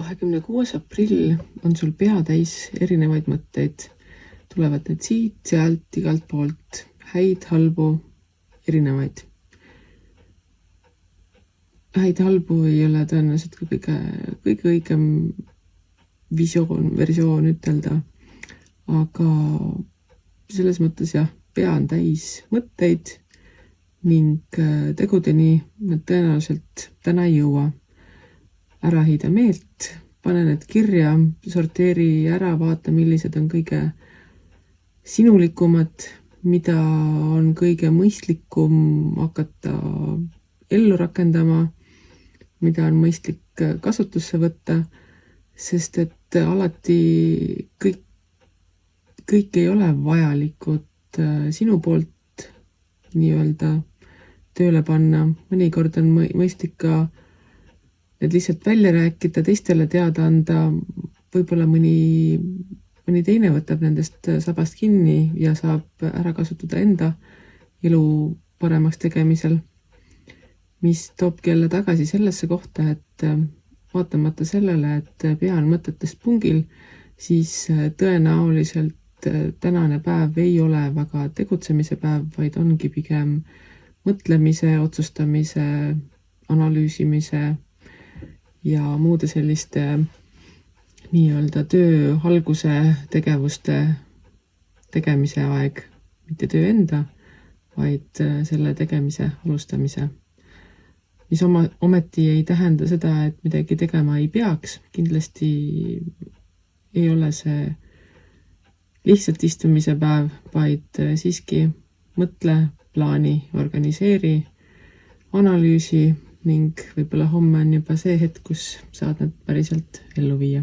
26. aprill on sul pea täis erinevaid mõtteid. Tulevad need siit, sealt, igalt poolt, häid, halbu, erinevaid. Häid, halbu ei ole tõenäoliselt ka kõige õigem versioon ütelda, aga selles mõttes jah, pea on täis mõtteid ning tegudeni nad tõenäoliselt täna ei jõua. Ära hiida meelt, pane need kirja, sorteeri ära, vaata, millised on kõige sinulikumad, mida on kõige mõistlikum hakata ellu rakendama, mida on mõistlik kasutusse võtta, sest et alati kõik ei ole vajalikud sinu poolt nii-öelda tööle panna. Mõnikord on mõistlik ka need lihtsalt välja rääkida, teistele teada anda, võib-olla mõni teine võtab nendest sabast kinni ja saab ära kasutada enda elu paremaks tegemisel, mis toobki jälle tagasi sellesse kohta, et vaatamata sellele, et pea on mõtetest pungil, siis tõenäoliselt tänane päev ei ole väga tegutsemise päev, vaid ongi pigem mõtlemise, otsustamise, analüüsimise ja muude selliste nii-öelda töö alguse tegevuste tegemise aeg, mitte töö enda, vaid selle tegemise alustamise. Mis ometi ei tähenda seda, et midagi tegema ei peaks. Kindlasti ei ole see lihtsalt istumise päev, vaid siiski mõtle, plaani, organiseeri, analüüsi ning võib-olla homme on juba see hetk, kus saad nad päriselt ellu viia.